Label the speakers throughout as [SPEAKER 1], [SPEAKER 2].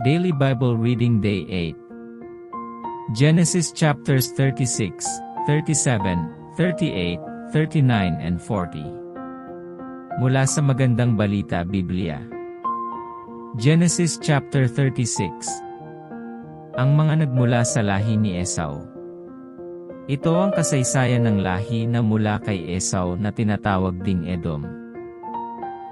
[SPEAKER 1] Daily Bible Reading Day 8. Genesis chapters 36, 37, 38, 39 and 40. Mula sa Magandang Balita Biblia. Genesis chapter 36. Ang mga nagmula sa lahi ni Esau. Ito ang kasaysayan ng lahi na mula kay Esau na tinatawag ding Edom.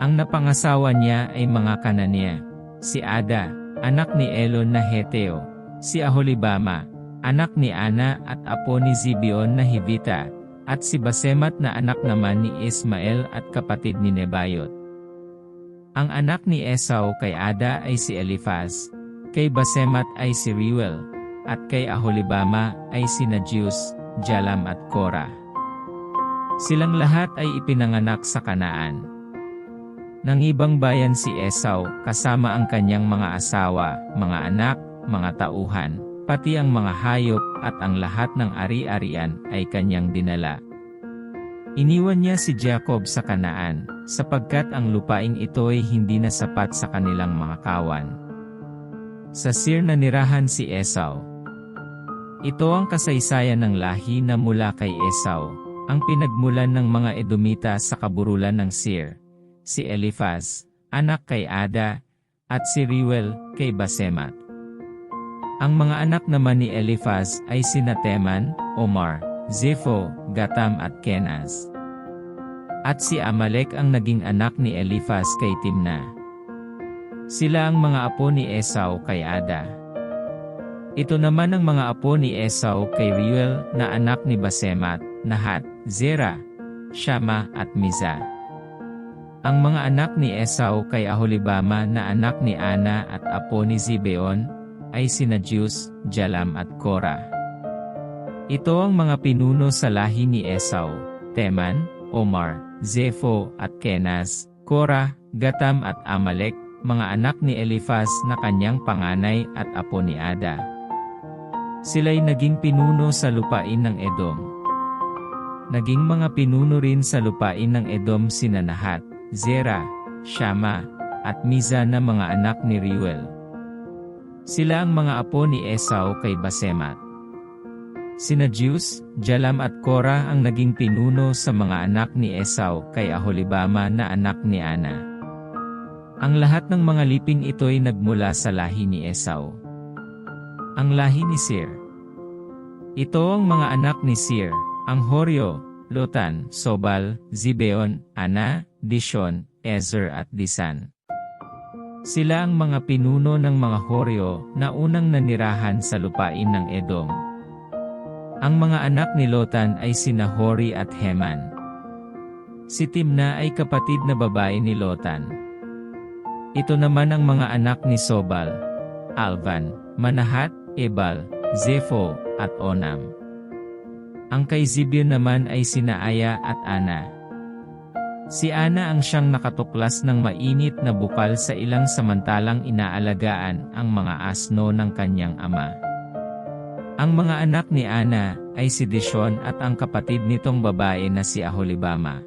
[SPEAKER 1] Ang napangasawa niya ay mga Kananea, si Ada, anak ni Elon na Heteo, si Aholibama, anak ni Ana at apo ni Zibeon na Hivita, at si Basemat na anak naman ni Ismael at kapatid ni Nebayot. Ang anak ni Esau kay Ada ay si Eliphaz, kay Basemat ay si Reuel, at kay Aholibama ay sina Jeus, Jalam at Korah. Silang lahat ay ipinanganak sa Kanaan. Nang ibang bayan si Esau kasama ang kanyang mga asawa, mga anak, mga tauhan, pati ang mga hayop at ang lahat ng ari-arian ay kanyang dinala. Iniwan niya si Jacob sa Kanaan, sapagkat ang lupaing ito ay hindi na sapat sa kanilang mga kawan. Sa Seir nanirahan si Esau. Ito ang kasaysayan ng lahi na mula kay Esau, ang pinagmulan ng mga Edomita sa kaburulan ng Seir. Si Eliphaz, anak kay Ada, at si Reuel, kay Basemat. Ang mga anak naman ni Eliphaz ay sina Teman, Omar, Zepho, Gatam at Kenaz. At si Amalek ang naging anak ni Eliphaz kay Timna. Sila ang mga apo ni Esau kay Ada. Ito naman ang mga apo ni Esau kay Reuel na anak ni Basemat, Nahat, Zerah, Shama at Miza. Ang mga anak ni Esau kay Aholibama na anak ni Ana at apo ni Zibeon ay sina Jeus, Jalam at Korah. Ito ang mga pinuno sa lahi ni Esau, Teman, Omar, Zepho at Kenaz, Korah, Gatam at Amalek, mga anak ni Eliphaz na kanyang panganay at apo ni Ada. Sila'y naging pinuno sa lupain ng Edom. Naging mga pinuno rin sa lupain ng Edom sina Nahat, Zerah, Shama, at Miza na mga anak ni Reuel. Sila ang mga apo ni Esau kay Basemat. Sina Jeus, Jalam at Korah ang naging pinuno sa mga anak ni Esau kay Aholibama na anak ni Ana. Ang lahat ng mga liping ito'y nagmula sa lahi ni Esau. Ang lahi ni Seir. Ito ang mga anak ni Seir, ang Horyo, Lotan, Sobal, Zibeon, Ana, Dishon, Ezer at Disan. Sila ang mga pinuno ng mga Horyo na unang nanirahan sa lupain ng Edom. Ang mga anak ni Lotan ay sina Hori at Heman. Si Timna ay kapatid na babae ni Lotan. Ito naman ang mga anak ni Sobal, Alvan, Manahat, Ebal, Zepho, at Onam. Ang kay Zibeon naman ay sina Aya at Ana. Si Ana ang siyang nakatuklas ng mainit na bukal sa ilang samantalang inaalagaan ang mga asno ng kanyang ama. Ang mga anak ni Ana ay si Dishon at ang kapatid nitong babae na si Aholibama.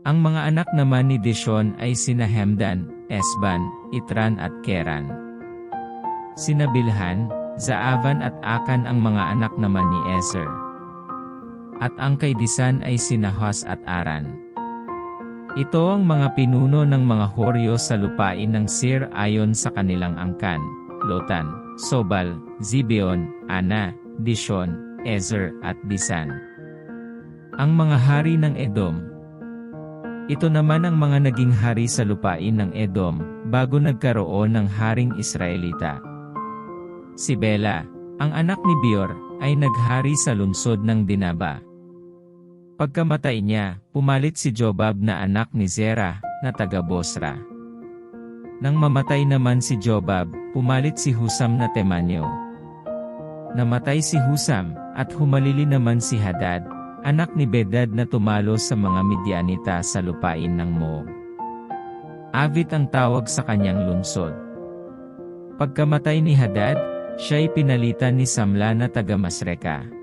[SPEAKER 1] Ang mga anak naman ni Dishon ay sina Hemdan, Esban, Itran at Keran. Sina Bilhan, Zaavan at Akan ang mga anak naman ni Ezer. At ang kay Disan ay sina Hos at Aran. Ito ang mga pinuno ng mga Horyo sa lupain ng Seir ayon sa kanilang angkan, Lotan, Sobal, Zibeon, Ana, Dishon, Ezer at Disan. Ang mga hari ng Edom. Ito naman ang mga naging hari sa lupain ng Edom bago nagkaroon ng haring Israelita. Si Bela, ang anak ni Beor, ay naghari sa lungsod ng Dinaba. Pagkamatay niya, pumalit si Jobab na anak ni Zerah, na taga Bosra. Nang mamatay naman si Jobab, pumalit si Husam na Temanyo. Namatay si Husam, at humalili naman si Hadad, anak ni Bedad na tumalo sa mga Midianita sa lupain ng Moab. Avit ang tawag sa kanyang lungsod. Pagkamatay ni Hadad, siya'y pinalitan ni Samla na taga Masreka.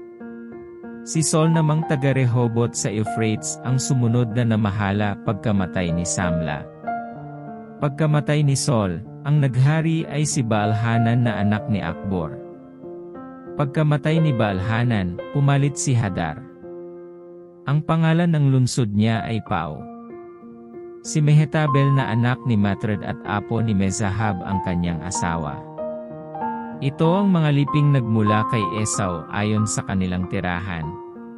[SPEAKER 1] Si Sol namang taga Rehoboth sa Euphrates ang sumunod na namahala pagkamatay ni Samla. Pagkamatay ni Sol, Ang naghari ay si Baal-Hanan na anak ni Akbor. Pagkamatay ni Baal-Hanan, pumalit si Hadar. Ang pangalan ng lungsod niya ay Pau. Si Mehetabel na anak ni Matred at apo ni Mezahab ang kanyang asawa. Ito ang mga liping nagmula kay Esau ayon sa kanilang tirahan: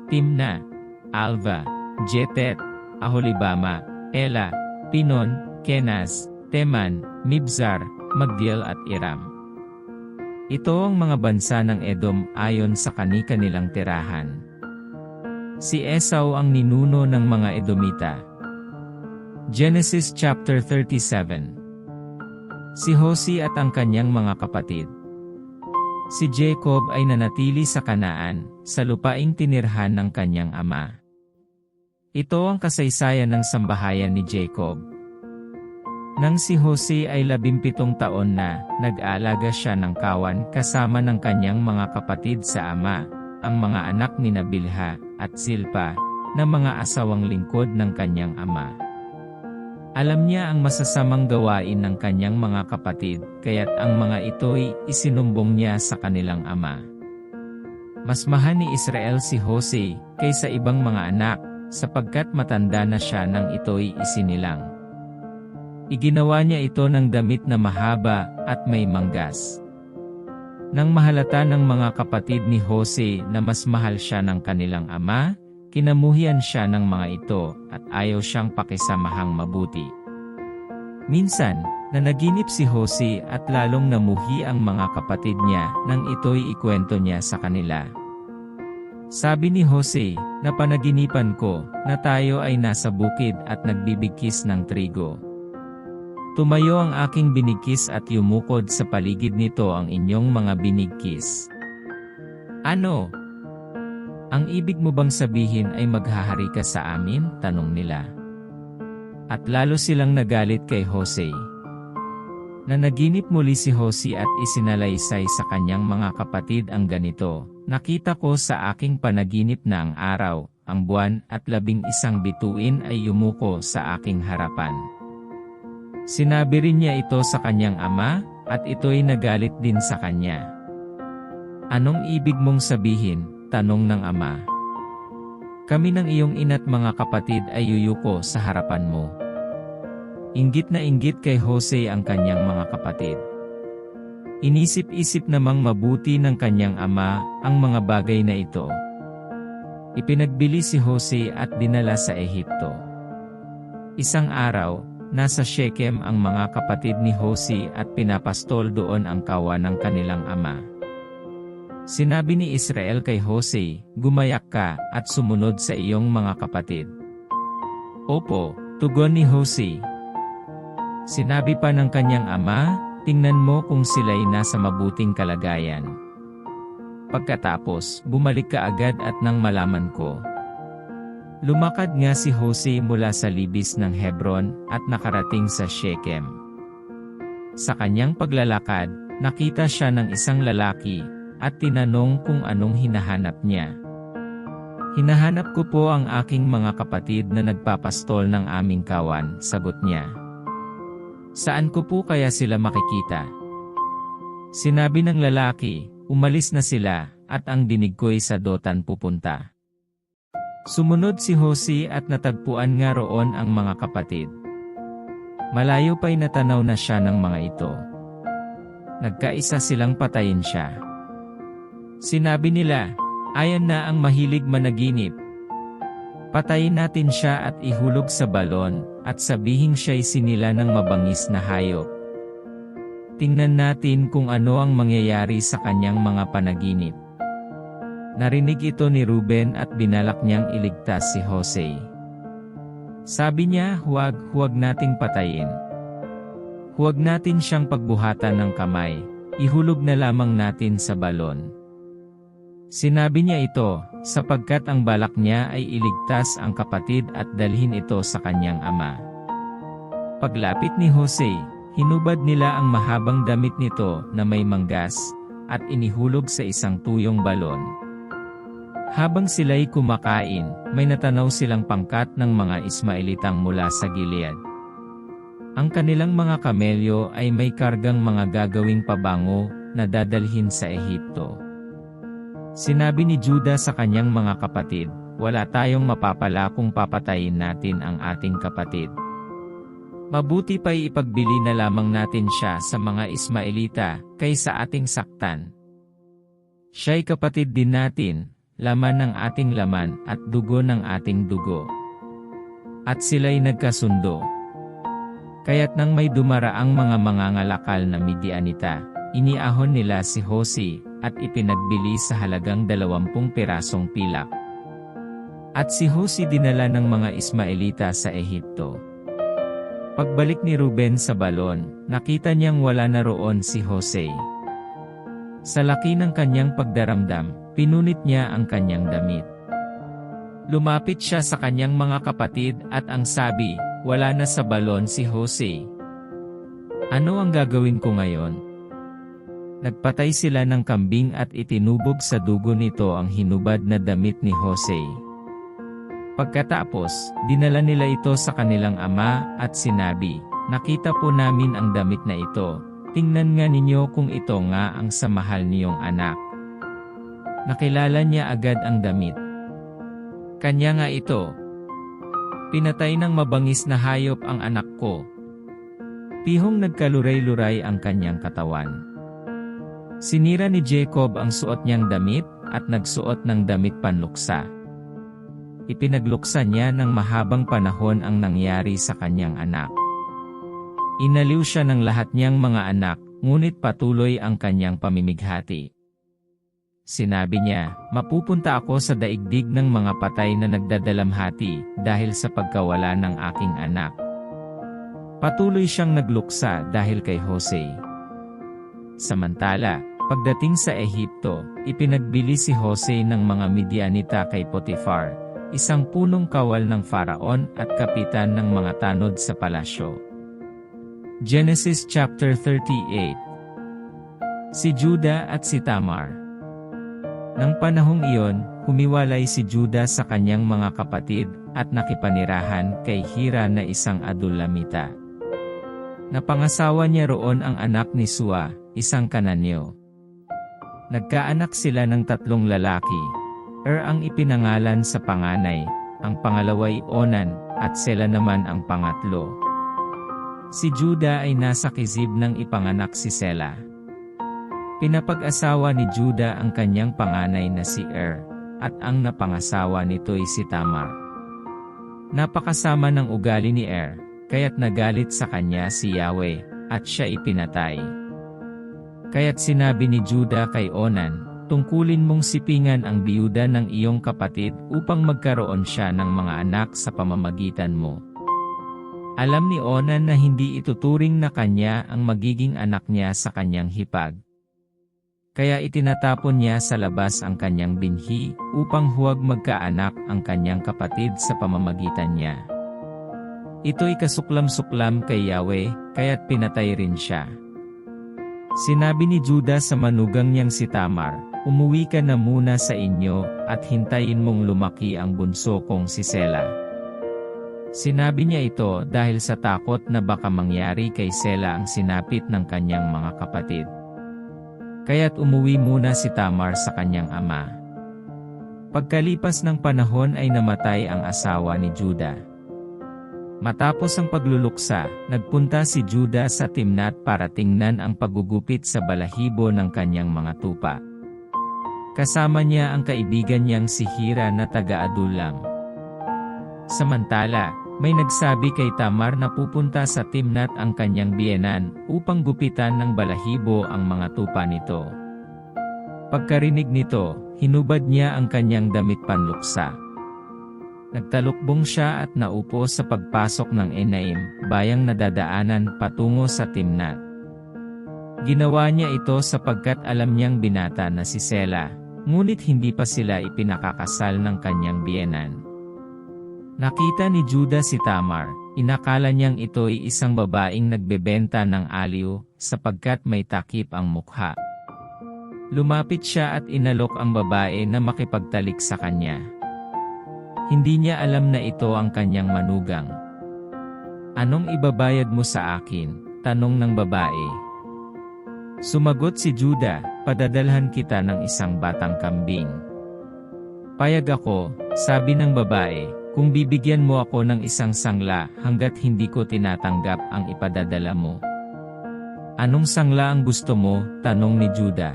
[SPEAKER 1] Timna, Alva, Jetet, Aholibama, Ela, Pinon, Kenaz, Teman, Mibzar, Magdiel at Iram. Ito ang mga bansa ng Edom ayon sa kani-kanilang tirahan. Si Esau ang ninuno ng mga Edomita. Genesis chapter 37. Si Hosi at ang kanyang mga kapatid. Si Jacob ay nanatili sa Kanaan, sa lupaing tinirhan ng kanyang ama. Ito ang kasaysayan ng sambahayan ni Jacob. Nang si Hosi ay 17 taon na, nag-aalaga siya ng kawan kasama ng kanyang mga kapatid sa ama, ang mga anak ni Bilha at Zilpa, na mga asawang lingkod ng kanyang ama. Alam niya ang masasamang gawain ng kanyang mga kapatid, kaya't ang mga ito'y isinumbong niya sa kanilang ama. Mas mahal ni Israel si Hosi kaysa ibang mga anak, sapagkat matanda na siya nang ito'y isinilang. Iginawa niya ito ng damit na mahaba at may manggas. Nang mahalata ng mga kapatid ni Hosi na mas mahal siya ng kanilang ama, kinamuhian siya ng mga ito at ayaw siyang pakisamahang mabuti. Minsan, nanaginip si Hosi at lalong namuhi ang mga kapatid niya nang ito'y ikwento niya sa kanila. Sabi ni Hosi, "Napanaginipan ko na tayo ay nasa bukid at nagbibigkis ng trigo. Tumayo ang aking binigkis at yumukod sa paligid nito ang inyong mga binigkis." "Ano? Ang ibig mo bang sabihin ay maghahari ka sa amin?" tanong nila. At lalo silang nagalit kay Hosi. Nanaginip muli si Hosi at isinalaysay sa kanyang mga kapatid ang ganito: "Nakita ko sa aking panaginip na ang araw, ang buwan at 11 bituin ay yumuko sa aking harapan." Sinabi rin niya ito sa kanyang ama, at ito'y nagalit din sa kanya. "Anong ibig mong sabihin?" tanong ng ama. "Kami ng iyong ina't mga kapatid ay yuyuko sa harapan mo." Inggit na inggit kay Hosi ang kanyang mga kapatid. Inisip-isip namang mabuti ng kanyang ama ang mga bagay na ito. Ipinagbili si Hosi at dinala sa Ehipto. Isang araw, nasa Shechem ang mga kapatid ni Hosi at pinapastol doon ang kawan ng kanilang ama. Sinabi ni Israel kay Hosi, "Gumayak ka at sumunod sa iyong mga kapatid." "Opo," tugon ni Hosi. Sinabi pa ng kanyang ama, "Tingnan mo kung sila'y nasa mabuting kalagayan." Pagkatapos, bumalik ka agad at nang malaman ko. Lumakad nga si Hosi mula sa libis ng Hebron at nakarating sa Shechem. Sa kanyang paglalakad, nakita siya ng isang lalaki at tinanong kung anong hinahanap niya. "Hinahanap ko po ang aking mga kapatid na nagpapastol ng aming kawan," sagot niya. "Saan ko po kaya sila makikita?" Sinabi ng lalaki, "Umalis na sila, at ang dinig ko'y sa Dotan pupunta." Sumunod si Hosi at natagpuan nga roon ang mga kapatid. Malayo pa'y natanaw na siya ng mga ito. Nagkaisa silang patayin siya. Sinabi nila, "Ayan na ang mahilig managinip. Patayin natin siya at ihulog sa balon, at sabihing siya'y sinila ng mabangis na hayop. Tingnan natin kung ano ang mangyayari sa kanyang mga panaginip." Narinig ito ni Ruben at binalak niyang iligtas si Hosi. Sabi niya, huwag nating patayin. Huwag natin siyang pagbuhatan ng kamay, ihulog na lamang natin sa balon. Sinabi niya ito, sapagkat ang balak niya ay iligtas ang kapatid at dalhin ito sa kanyang ama. Paglapit ni Hosi, hinubad nila ang mahabang damit nito na may manggas, at inihulog sa isang tuyong balon. Habang sila'y kumakain, may natanaw silang pangkat ng mga Ismaelitang mula sa Gilead. Ang kanilang mga kamelyo ay may kargang mga gagawing pabango na dadalhin sa Ehipto. Sinabi ni Juda sa kanyang mga kapatid, "Wala tayong mapapala kung papatayin natin ang ating kapatid. Mabuti pa'y ipagbili na lamang natin siya sa mga Ismaelita kaysa ating saktan. Siya'y kapatid din natin, laman ng ating laman at dugo ng ating dugo." At sila'y nagkasundo. Kaya't nang may dumaraang mga mangangalakal na Midianita, iniahon nila si Hose at ipinagbili sa halagang 20 pirasong pilak. At si Hose dinala ng mga Ismaelita sa Ehipto. Pagbalik ni Ruben sa balon, nakita niyang wala na roon si Hose. Sa laki ng kanyang pagdaramdam, pinunit niya ang kanyang damit. Lumapit siya sa kanyang mga kapatid at ang sabi, "Wala na sa balon si Hose. Ano ang gagawin ko ngayon?" Nagpatay sila ng kambing at itinubog sa dugo nito ang hinubad na damit ni Hose. Pagkatapos, dinala nila ito sa kanilang ama at sinabi, "Nakita po namin ang damit na ito. Tingnan nga ninyo kung ito nga ang sa mahal niyong anak." Nakilala niya agad ang damit. Kanya nga ito. "Pinatay ng mabangis na hayop ang anak ko." Pihong nagkaluray-luray ang kanyang katawan. Sinira ni Jacob ang suot niyang damit at nagsuot ng damit panluksa. Ipinagluksa niya ng mahabang panahon ang nangyari sa kanyang anak. Inaliw siya ng lahat niyang mga anak, ngunit patuloy ang kanyang pamimighati. Sinabi niya, "Mapupunta ako sa daigdig ng mga patay na nagdadalamhati dahil sa pagkawala ng aking anak." Patuloy siyang nagluksa dahil kay Hose. Samantala, pagdating sa Ehipto, ipinagbili si Hose ng mga Midianita kay Potifar, isang punong kawal ng Faraon at kapitan ng mga tanod sa palasyo. Genesis chapter 38. Si Juda at si Tamar. Nang panahong iyon, humiwalay si Juda sa kanyang mga kapatid at nakipanirahan kay Hira na isang Adulamita. Napangasawa niya roon ang anak ni Sua, isang Kananeo. Nagkaanak sila ng 3 lalaki. Ang ipinangalan sa panganay, ang pangalaway Onan, at Sela naman ang pangatlo. Si Juda ay nasa Kizib nang ipanganak si Sela. Pinapag-asawa ni Juda ang kanyang panganay na si at ang napangasawa nito'y si Tamar. Napakasama ng ugali ni kaya't nagalit sa kanya si Yahweh, at siya ipinatay. Kaya't sinabi ni Juda kay Onan, "Tungkulin mong sipingan ang biyuda ng iyong kapatid upang magkaroon siya ng mga anak sa pamamagitan mo." Alam ni Onan na hindi ituturing na kanya ang magiging anak niya sa kanyang hipag. Kaya itinatapon niya sa labas ang kanyang binhi, upang huwag magkaanak ang kanyang kapatid sa pamamagitan niya. Ito'y kasuklam-suklam kay Yahweh, kaya't pinatay rin siya. Sinabi ni Juda sa manugang niyang si Tamar, "Umuwi ka na muna sa inyo, at hintayin mong lumaki ang bunso kong si Sela." Sinabi niya ito dahil sa takot na baka mangyari kay Sela ang sinapit ng kanyang mga kapatid. Kaya't umuwi muna si Tamar sa kanyang ama. Pagkalipas ng panahon ay namatay ang asawa ni Juda. Matapos ang pagluluksa, nagpunta si Juda sa Timnat para tingnan ang paggugupit sa balahibo ng kanyang mga tupa. Kasama niya ang kaibigan niyang si Hira na taga-Adulam. Samantala, may nagsabi kay Tamar na pupunta sa Timnat ang kanyang biyenan upang gupitan ng balahibo ang mga tupa nito. Pagkarinig nito, hinubad niya ang kanyang damit panluksa. Nagtalukbong siya at naupo sa pagpasok ng Enaim, bayang nadadaanan patungo sa Timnat. Ginawa niya ito sapagkat alam niyang binata na si Sela, ngunit hindi pa sila ipinakakasal ng kanyang biyenan. Nakita ni Juda si Tamar, inakala niyang ito'y isang babaeng nagbebenta ng aliw, sapagkat may takip ang mukha. Lumapit siya at inalok ang babae na makipagtalik sa kanya. Hindi niya alam na ito ang kanyang manugang. Anong ibabayad mo sa akin? Tanong ng babae. Sumagot si Judah, padadalhan kita ng isang batang kambing. Payag ako, sabi ng babae, kung bibigyan mo ako ng isang sangla hanggat hindi ko tinatanggap ang ipadadala mo. Anong sangla ang gusto mo? Tanong ni Judah.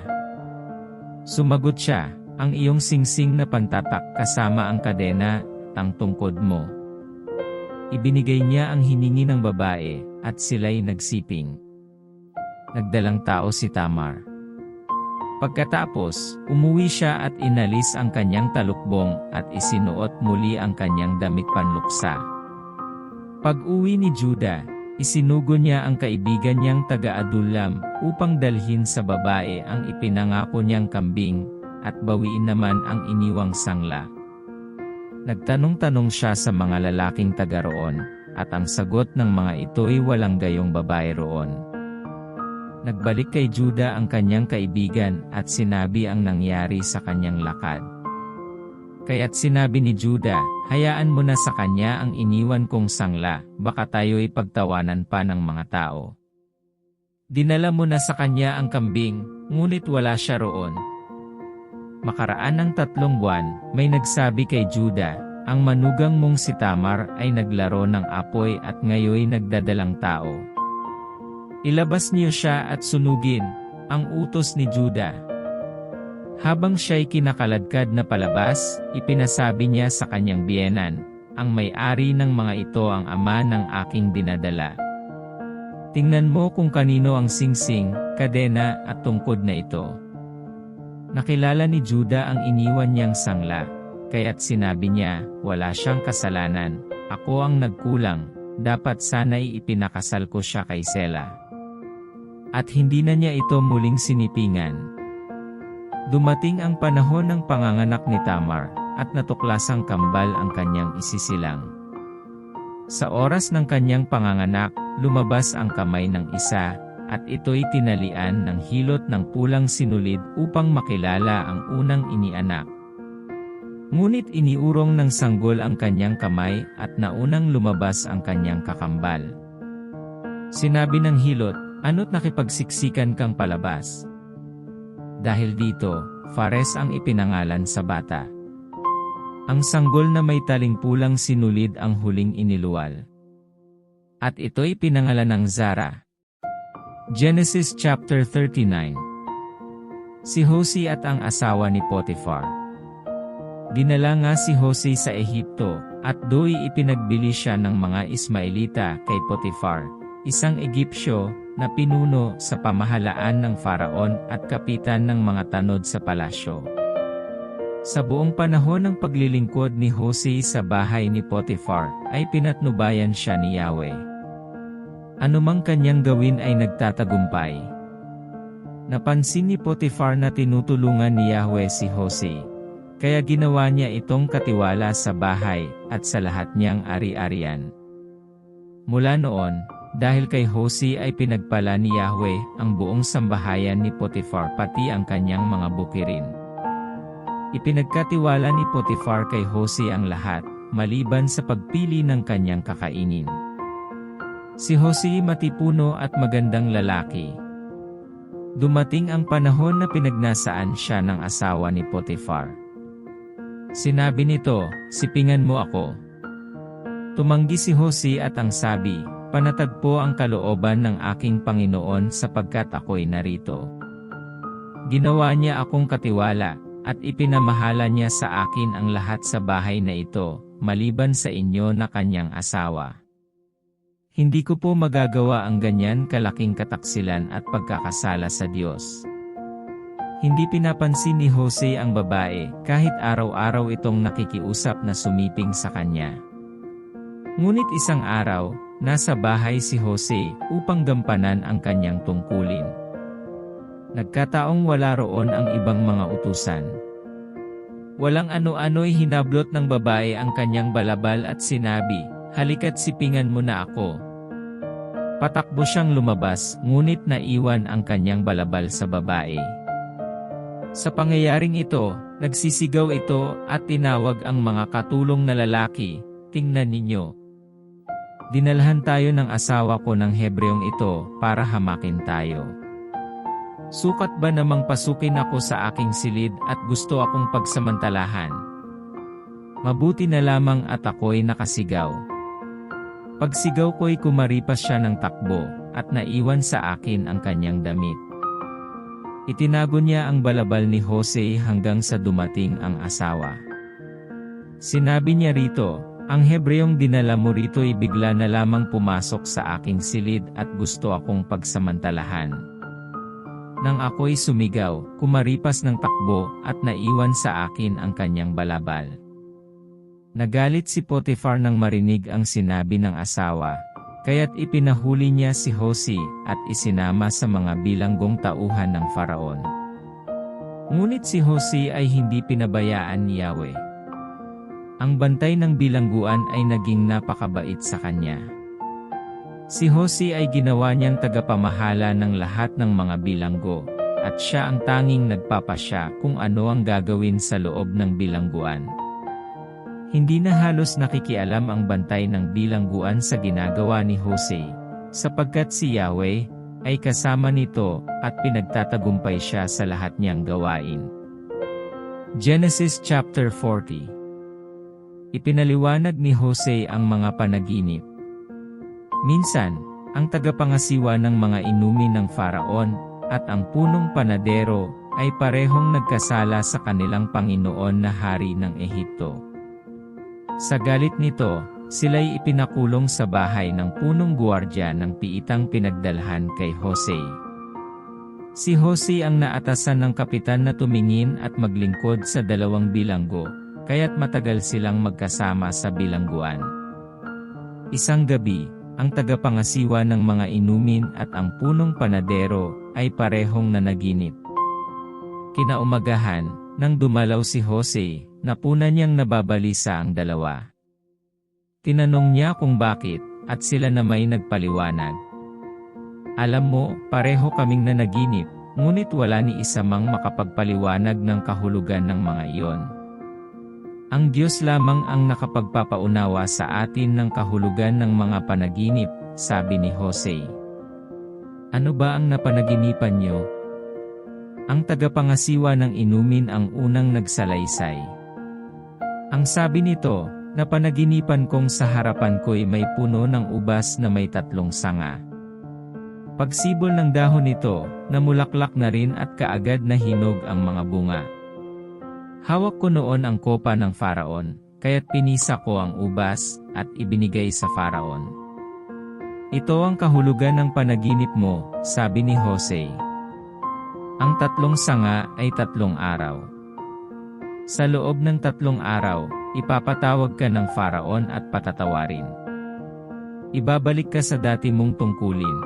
[SPEAKER 1] Sumagot siya, ang iyong singsing na pantatak kasama ang kadena, ang tungkod mo. Ibinigay niya ang hiningi ng babae, at sila'y nagsiping. Nagdalang tao si Tamar. Pagkatapos, umuwi siya at inalis ang kanyang talukbong at isinuot muli ang kanyang damit panluksa. Pag-uwi ni Judah, isinugo niya ang kaibigan niyang taga-Adullam upang dalhin sa babae ang ipinangako niyang kambing at bawiin naman ang iniwang sangla. Nagtanong-tanong siya sa mga lalaking taga roon, at ang sagot ng mga ito'y walang gayong babae roon. Nagbalik kay Judah ang kanyang kaibigan at sinabi ang nangyari sa kanyang lakad. Kaya't sinabi ni Judah, hayaan mo na sa kanya ang iniwan kong sangla, baka tayo'y pagtawanan pa ng mga tao. Dinala mo na sa kanya ang kambing, ngunit wala siya roon. Makaraan ng 3 buwan, may nagsabi kay Judah, ang manugang mong si Tamar ay naglaro ng apoy at ngayoy nagdadalang tao. Ilabas niyo siya at sunugin, ang utos ni Judah. Habang siya'y kinakaladkad na palabas, ipinasabi niya sa kanyang biyenan, ang may-ari ng mga ito ang ama ng aking dinadala. Tingnan mo kung kanino ang singsing, kadena at tungkod na ito. Nakilala ni Judah ang iniwan niyang sangla, kaya't sinabi niya, wala siyang kasalanan, ako ang nagkulang, dapat sana'y ipinakasal ko siya kay Sela. At hindi na niya ito muling sinipingan. Dumating ang panahon ng panganganak ni Tamar, at natuklasang kambal ang kanyang isisilang. Sa oras ng kanyang panganganak, lumabas ang kamay ng isa, at ito'y tinalian ng hilot ng pulang sinulid upang makilala ang unang inianak. Ngunit iniurong ng sanggol ang kanyang kamay at naunang lumabas ang kanyang kakambal. Sinabi ng hilot, ano't nakipagsiksikan kang palabas? Dahil dito, Fares ang ipinangalan sa bata. Ang sanggol na may taling pulang sinulid ang huling iniluwal. At ito'y pinangalan ng Zara. Genesis chapter 39. Si Hosea at ang asawa ni Potiphar. Dinala nga si Hosea sa Ehipto, at do'y ipinagbili siya ng mga Ismaelita kay Potiphar, isang Egyptyo, na pinuno sa pamahalaan ng Faraon at kapitan ng mga tanod sa palasyo. Sa buong panahon ng paglilingkod ni Hosea sa bahay ni Potiphar, ay pinatnubayan siya ni Yahweh. Anumang kanyang gawin ay nagtatagumpay. Napansin ni Potiphar na tinutulungan ni Yahweh si Hosea, kaya ginawa niya itong katiwala sa bahay at sa lahat niyang ari-arian. Mula noon, dahil kay Hosea ay pinagpala ni Yahweh ang buong sambahayan ni Potiphar pati ang kanyang mga bukirin. Ipinagkatiwala ni Potiphar kay Hosea ang lahat, maliban sa pagpili ng kanyang kakainin. Si Hosea matipuno at magandang lalaki. Dumating ang panahon na pinagnasaan siya ng asawa ni Potiphar. Sinabi nito, sipingan mo ako. Tumanggi si Hosea at ang sabi, panatagpo ang kalooban ng aking Panginoon sapagkat ako'y narito. Ginawa niya akong katiwala, at ipinamahala niya sa akin ang lahat sa bahay na ito, maliban sa inyo na kanyang asawa. Hindi ko po magagawa ang ganyan kalaking kataksilan at pagkakasala sa Diyos. Hindi pinapansin ni Hosea ang babae, kahit araw-araw itong nakikiusap na sumiping sa kanya. Ngunit isang araw, nasa bahay si Hosea upang gampanan ang kanyang tungkulin. Nagkataong wala roon ang ibang mga utusan. Walang ano-ano'y hinablot ng babae ang kanyang balabal at sinabi, halika't sipingan mo na ako. Patakbo siyang lumabas, ngunit naiwan ang kanyang balabal sa babae. Sa pangyayaring ito, nagsisigaw ito at tinawag ang mga katulong na lalaki, tingnan ninyo. Dinalhan tayo ng asawa ko ng Hebreong ito para hamakin tayo. Sukat ba namang pasukin ako sa aking silid at gusto akong pagsamantalahan? Mabuti na lamang at ako'y nakasigaw. Pagsigaw ko'y kumaripas siya ng takbo at naiwan sa akin ang kanyang damit. Itinago niya ang balabal ni Jose hanggang sa dumating ang asawa. Sinabi niya rito, ang Hebreong dinala mo rito'y bigla na lamang pumasok sa aking silid at gusto akong pagsamantalahan. Nang ako'y sumigaw, kumaripas ng takbo at naiwan sa akin ang kanyang balabal. Nagalit si Potiphar nang marinig ang sinabi ng asawa, kaya't ipinahuli niya si Jose at isinama sa mga bilanggong tauhan ng Faraon. Ngunit si Jose ay hindi pinabayaan ni Yahweh. Ang bantay ng bilangguan ay naging napakabait sa kanya. Si Jose ay ginawa niyang tagapamahala ng lahat ng mga bilanggo, at siya ang tanging nagpapasya kung ano ang gagawin sa loob ng bilangguan. Hindi na halos nakikialam ang bantay ng bilangguan sa ginagawa ni Jose, sapagkat si Yahweh ay kasama nito at pinagtatagumpay siya sa lahat niyang gawain. Genesis chapter 40. Ipinaliwanag ni Jose ang mga panaginip. Minsan, ang tagapangasiwa ng mga inumin ng Faraon at ang punong panadero ay parehong nagkasala sa kanilang Panginoon na hari ng Ehipto. Sa galit nito, sila'y ipinakulong sa bahay ng punong guwardya ng piitang pinagdalhan kay Jose. Si Jose ang naatasan ng kapitan na tumingin at maglingkod sa dalawang bilanggo, kaya't matagal silang magkasama sa bilangguan. Isang gabi, ang tagapangasiwa ng mga inumin at ang punong panadero ay parehong nanaginip. Kinaumagahan, nang dumalaw si Jose, napuna niyang nababalisa ang dalawa. Tinanong niya kung bakit, at sila na may nagpaliwanag. Alam mo, pareho kaming nanaginip, ngunit wala ni isa mang makapagpaliwanag ng kahulugan ng mga iyon. Ang Diyos lamang ang nakapagpapaunawa sa atin ng kahulugan ng mga panaginip, sabi ni Jose. Ano ba ang napanaginipan niyo? Ang tagapangasiwa ng inumin ang unang nagsalaysay. Ang sabi nito, napanaginipan kong sa harapan ko'y may puno ng ubas na may 3 sanga. Pagsibol ng dahon nito, namulaklak na rin at kaagad na hinog ang mga bunga. Hawak ko noon ang kopa ng Faraon, kaya't pinisa ko ang ubas, at ibinigay sa Faraon. Ito ang kahulugan ng panaginip mo, sabi ni Jose. Ang 3 sanga ay 3 araw. Sa loob ng 3 araw, ipapatawag ka ng Faraon at patatawarin. Ibabalik ka sa dati mong tungkulin.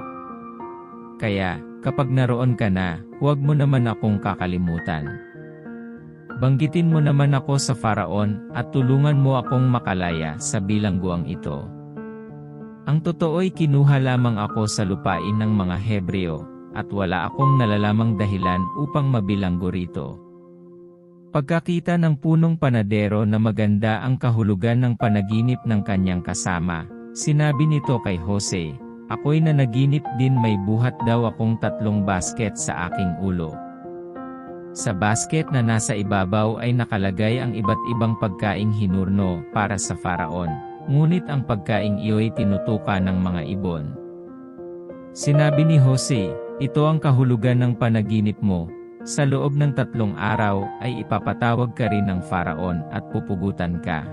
[SPEAKER 1] Kaya, kapag naroon ka na, huwag mo naman akong kakalimutan. Banggitin mo naman ako sa Faraon at tulungan mo akong makalaya sa bilangguang ito. Ang totoo'y kinuha lamang ako sa lupain ng mga Hebreo, at wala akong nalalamang dahilan upang mabilanggo rito. Pagkakita ng punong panadero na maganda ang kahulugan ng panaginip ng kanyang kasama, sinabi nito kay Jose, ako'y nanaginip din may buhat daw akong 3 basket sa aking ulo. Sa basket na nasa ibabaw ay nakalagay ang iba't ibang pagkaing hinurno para sa Faraon, ngunit ang pagkaing iyo'y tinutukan ng mga ibon. Sinabi ni Jose, ito ang kahulugan ng panaginip mo, sa loob ng 3 araw ay ipapatawag ka rin ng Faraon at pupugutan ka.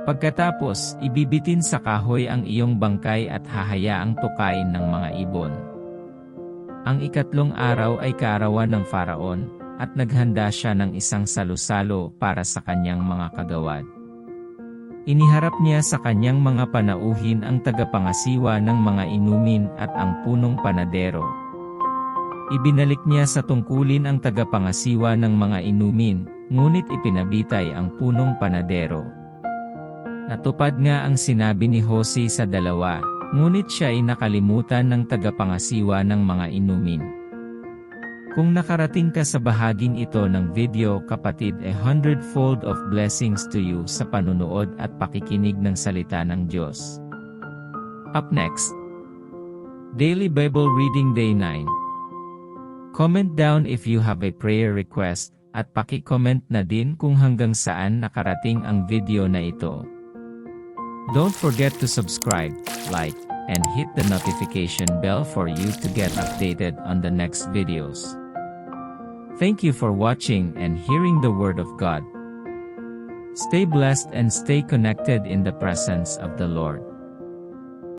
[SPEAKER 1] Pagkatapos, ibibitin sa kahoy ang iyong bangkay at hahayaang tukain ng mga ibon. Ang 3 araw ay kaarawan ng Faraon, at naghanda siya ng isang salusalo para sa kanyang mga kagawad. Iniharap niya sa kanyang mga panauhin ang tagapangasiwa ng mga inumin at ang punong panadero. Ibinalik niya sa tungkulin ang tagapangasiwa ng mga inumin, ngunit ipinabitay ang punong panadero. Natupad nga ang sinabi ni Jose sa dalawa, ngunit siya ay nakalimutan ng tagapangasiwa ng mga inumin. Kung nakarating ka sa bahaging ito ng video kapatid, 100-fold of blessings to you sa panunood at pakikinig ng salita ng Diyos. Up next, Daily Bible Reading Day 9. Comment down if you have a prayer request, at paki-comment na din kung hanggang saan nakarating ang video na ito. Don't forget to subscribe, like, and hit the notification bell for you to get updated on the next videos. Thank you for watching and hearing the Word of God. Stay blessed and stay connected in the presence of the Lord.